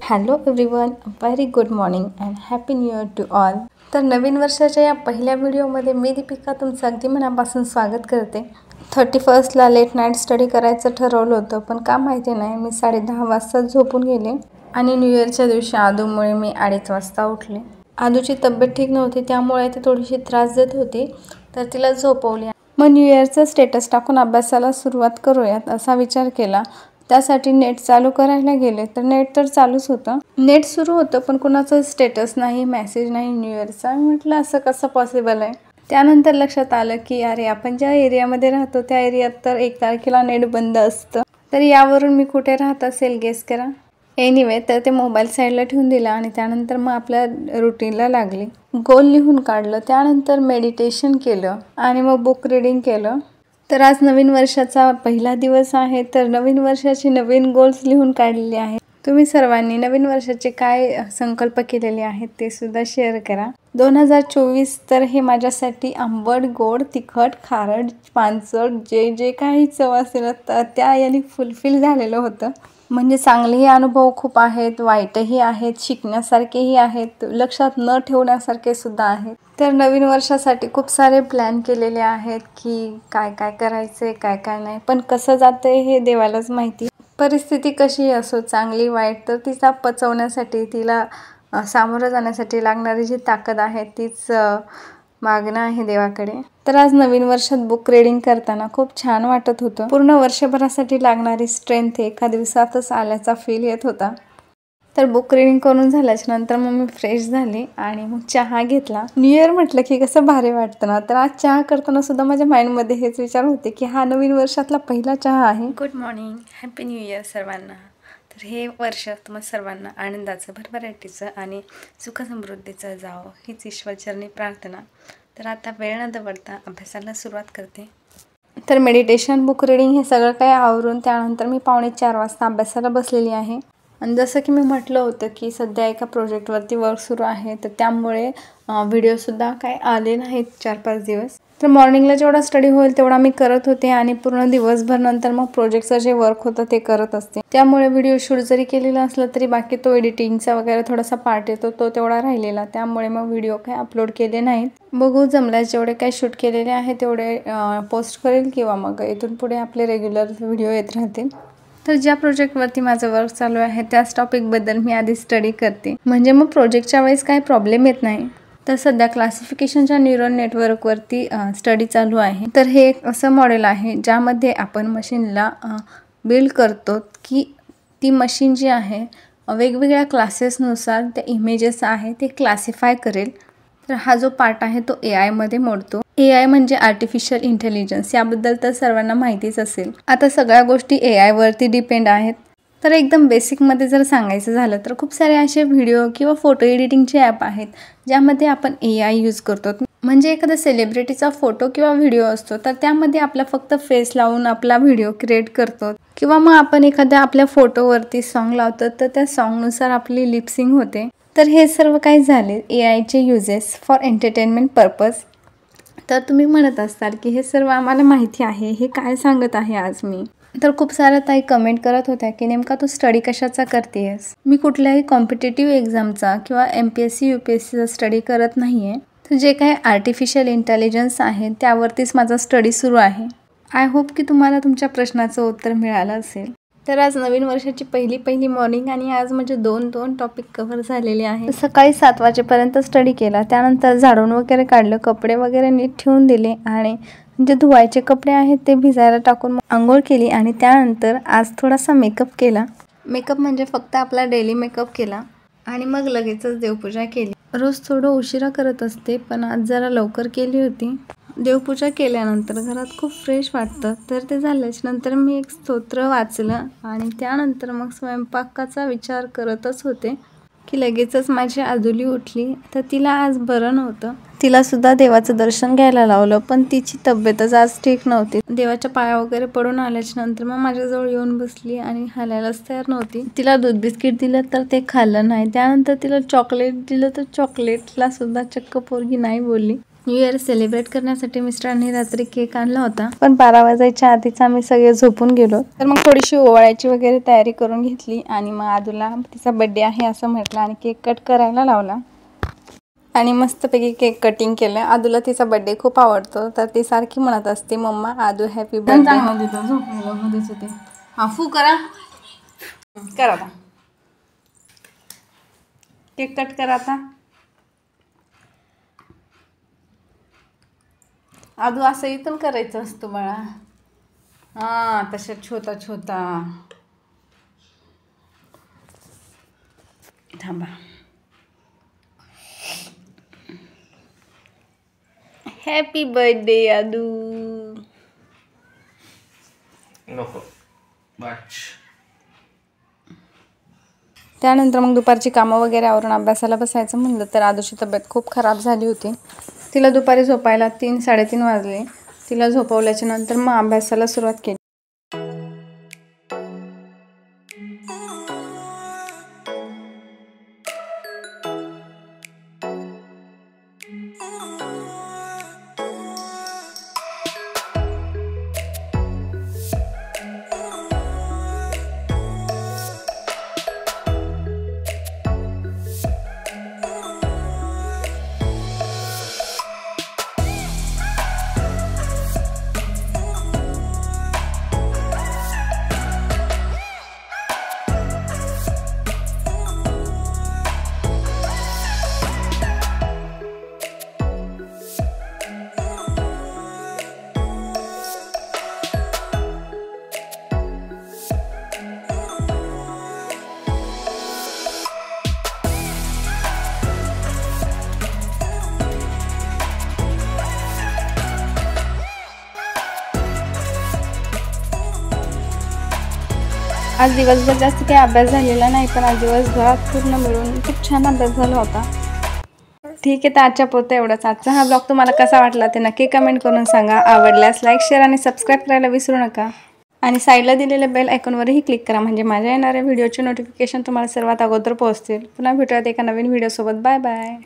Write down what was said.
Hello everyone, very good morning and happy new year to all. तर नवीन वर्षाच्या या पहिल्या व्हिडिओमध्ये मी दीपिका तुमचं अगदी मनापासून स्वागत करते. 31ला लेट नाईट स्टडी करायचं ठरवलं होतं, पण का माहिती नाही मी 10:30 वाजता झोपून गेले आणि न्यू इयरच्या दिवशी आदूमुळे मी 2:30 वाजता उठले. आदूची तब्येत ठीक नव्हती, त्यामुळे ती थोडीशी त्रास देत होती, तर तिला झोपवली. मग न्यू इयरचं स्टेटस टाकून अभ्यासाला सुरुवात करूयात असा विचार केला. त्यासाठी नेट चालू करायला गेले तर नेट तर चालूच होतं. नेट सुरू होतं पण कुणाचं स्टेटस नाही, मेसेज नाही न्यू इयरचा. मी म्हटलं असं कसं पॉसिबल आहे. त्यानंतर लक्षात आलं की अरे आपण ज्या एरियामध्ये राहतो त्या एरियात तर 1 तारखेला नेट बंद असतं. तर यावरून मी कुठे राहत असेल गेस करा. एनिवे, तर ते मोबाईल साईडला ठेवून दिला आणि त्यानंतर मग आपल्या रुटीनला लागली. गोल लिहून काढलं, त्यानंतर मेडिटेशन केलं आणि मग बुक रीडिंग केलं. तर आज नवीन वर्षाचा पहिला दिवस आहे, तर नवीन वर्षाचे नवीन गोल्स लिहून काढलेले आहेत. तुम्ही सर्वांनी नवीन वर्षाचे काय संकल्प केलेले आहेत ते सुद्धा शेअर करा. 2024 तर हे माझ्यासाठी आंबट, गोड, तिखट, खारट, पानसट जे काही चव असेल त्या याने फुलफिल झालेलं होतं. म्हणजे चांगलेही अनुभव खूप आहेत, वाईटही आहेत, शिकण्यासारखेही आहेत, लक्षात न ठेवण्यासारखे सुद्धा आहेत. तर नवीन वर्षासाठी खूप सारे प्लॅन केलेले आहेत की काय काय करायचे, काय काय नाही, पण कसं जातंय हे देवालाच माहिती. परिस्थिती कशी असो, चांगली वाईट, तर तिचा पचवण्यासाठी, तिला सामोरं जाण्यासाठी लागणारी जी ताकद आहे तीच मागणं आहे देवाकडे. तर आज नवीन वर्षात बुक रीडिंग करताना खूप छान वाटत होतं. पूर्ण वर्षभरासाठी लागणारी स्ट्रेंथ एका दिवसातच आल्याचा फील येत होता. तर बुक रीडिंग करून झाल्याच्या नंतर मग मी फ्रेश झाले आणि मग चहा घेतला. न्यू इयर म्हटलं की कसं भारी वाटतं ना. तर आज चहा करताना सुद्धा माझ्या माइंडमध्ये हेच विचार होते की हा नवीन वर्षातला पहिला चहा आहे. Good morning, happy new year सर्वांना. तर हे वर्ष तुम्हा सर्वांना आनंदाचं, भरभराटीचं आणि सुखसमृद्धीचं जावं हीच ईश्वरचरणी प्रार्थना. तर आता वेळ न दवडता अभ्यासाला सुरुवात करते. तर मेडिटेशन, बुक रीडिंग हे सगळं काही आवरून त्यानंतर मी 3:45 वाजता अभ्यासाला बसलेली आहे. आणि जसं की मी म्हटलं होतं की सध्या एका प्रोजेक्टवरती वर्क सुरू आहे, तर त्यामुळे व्हिडिओसुद्धा काय आले नाहीत 4-5 दिवस. तर मॉर्निंगला जेवढा स्टडी होईल तेवढा मी करत होते आणि पूर्ण दिवसभर नंतर मग प्रोजेक्टचं जे वर्क होतं ते करत असते. त्यामुळे व्हिडिओ शूट जरी केलेला असला तरी बाकी तो एडिटिंगचा वगैरे थोडासा पार्ट येतो तो तेवढा राहिलेला, त्यामुळे मग व्हिडिओ काय अपलोड केले नाहीत. बघू जमल्यास जेवढे काही शूट केलेले आहे तेवढे पोस्ट करेल किंवा मग इथून पुढे आपले रेग्युलर व्हिडिओ येत राहतील. तर ज्या प्रोजेक्टवरती माझं वर्क चालू आहे त्याच टॉपिकबद्दल मी आधी स्टडी करते, म्हणजे मग प्रोजेक्टच्या वेळेस काही प्रॉब्लेम येत नाही. तर सध्या क्लासिफिकेशनच्या न्यूरल नेटवर्कवरती स्टडी चालू आहे. तर हे एक असं मॉडेल आहे ज्यामध्ये आपण मशीनला बिल्ड करतो की ती मशीन जी आहे वेगवेगळ्या क्लासेसनुसार त्या इमेजेस आहे ते क्लासिफाय करेल. तर हा जो पार्ट आहे तो AI मध्ये मोडतो. AI म्हणजे आर्टिफिशियल इंटेलिजन्स, याबद्दल तर सर्वांना माहितीच असेल. आता सगळ्या गोष्टी AI वरती डिपेंड आहेत. तर एकदम बेसिकमध्ये जर सांगायचं झालं तर खूप सारे असे व्हिडिओ किंवा फोटो एडिटिंगचे ॲप आहेत ज्यामध्ये आपण AI यूज करतो. म्हणजे एखाद्या सेलिब्रिटीचा फोटो किंवा व्हिडिओ असतो तर त्यामध्ये आपला फक्त फेस लावून आपला व्हिडिओ क्रिएट करतो, किंवा मग आपण एखाद्या आपल्या फोटोवरती सॉन्ग लावतो तर त्या सॉन्गनुसार आपली लिपसिंग होते. तर हे सर्व काही झाले AIचे युजेस फॉर एंटरटेनमेंट पर्पज. तर तुम्ही म्हणत असाल की हे सर्व आम्हाला माहिती आहे, हे काय सांगत आहे आज मी. तर खूप साऱ्या ताई कमेंट करत होत्या की नेमका तू स्टडी कशाचा करतेस. मी कुठल्याही कॉम्पिटेटिव्ह एक्झामचा किंवा MPSC UPSCचा स्टडी करत नाही आहे. तर जे काही आर्टिफिशियल इंटेलिजन्स आहे त्यावरतीच माझा स्टडी सुरू आहे. आय होप की तुम्हाला तुमच्या प्रश्नाचं उत्तर मिळालं असेल. तर आज नवीन वर्षाची पहिली मॉर्निंग आणि आज म्हणजे 2 टॉपिक कव्हर झालेले आहे. सकाळी 7 वाजेपर्यंत स्टडी केला, त्यानंतर झाडून वगैरे काढलं, कपडे वगैरे नीट ठेवून दिले आणि जे धुवायचे कपडे आहेत ते भिजायला टाकून आंघोळ केली आणि त्यानंतर आज थोडासा मेकअप केला. मेकअप म्हणजे फक्त आपला डेली मेकअप केला आणि मग लगेचच देवपूजा केली. रोज थोडं उशिरा करत असते पण आज जरा लवकर केली होती. देवपूजा केल्यानंतर घरात खूप फ्रेश वाटतं. तर ते झाल्याच्या नंतर मी एक स्तोत्र वाचलं आणि त्यानंतर मग स्वयंपाकाचा विचार करतच होते की लगेचच माझी आदुली उठली. तर तिला आज बरं नव्हतं, तिला सुद्धा देवाचं दर्शन घ्यायला लावलं पण तिची तब्येतच आज ठीक नव्हती. देवाच्या पाया वगैरे पडून आल्याच्या नंतर मग माझ्याजवळ येऊन बसली आणि हालायलाच तयार नव्हती. तिला दूध बिस्किट दिलं तर ते खाल्लं नाही. त्यानंतर तिला चॉकलेट दिलं तर चॉकलेटला सुद्धा चक्क पोरगी नाही बोलली. न्यू इयर सेलिब्रेट करण्यासाठी मिस्टरांनी रात्री केक आणला होता, पण 12 वाजायच्या आधीच आम्ही सगळे झोपून गेलो. तर मग थोडीशी ओवाळायची वगैरे तयारी करून घेतली आणि मग आदूला तिचा बर्थडे आहे असं म्हटलं आणि केक कट करायला लावला आणि मस्तपैकी केक कटिंग केलं. आदूला तिचा बर्थडे खूप आवडतो, तर ती सारखी म्हणत असते, मम्मा आदू हॅपी बर्थडे. फू करा आता, केक कट करा आता. आदू असं इथून करायचं असतं बाळा. हां, तशा छोटा छोटा. थांबा. Happy birthday Adu. नको. त्यानंतर मग दुपारची कामं वगैरे आवरून अभ्यासाला बसायचं म्हणलं तर आदूची तब्येत खूप खराब झाली होती. तिला दुपारी झोपायला 3-3:30 वाजले. तिला झोपवल्याच्या नंतर मग अभ्यासाला सुरुवात केली. आज दिवसभर जास्त काही अभ्यास झालेला नाही, पण आज दिवसभरात पूर्ण मिळून खूप छान अभ्यास झाला होता. ठीक आहे, तर आजच्या पुरतं एवढंच. आजचा हा ब्लॉग तुम्हाला कसा वाटला ते नक्की कमेंट करून सांगा. आवडल्यास लाईक, शेअर आणि सबस्क्राईब करायला विसरू नका. आणि साईडला दिलेल्या बेल आयकॉनवरही क्लिक करा, म्हणजे माझ्या येणाऱ्या व्हिडिओचे नोटिफिकेशन तुम्हाला सर्वात अगोदर पोहोचतील. पुन्हा भेटूयात एका नवीन व्हिडिओसोबत. Bye bye.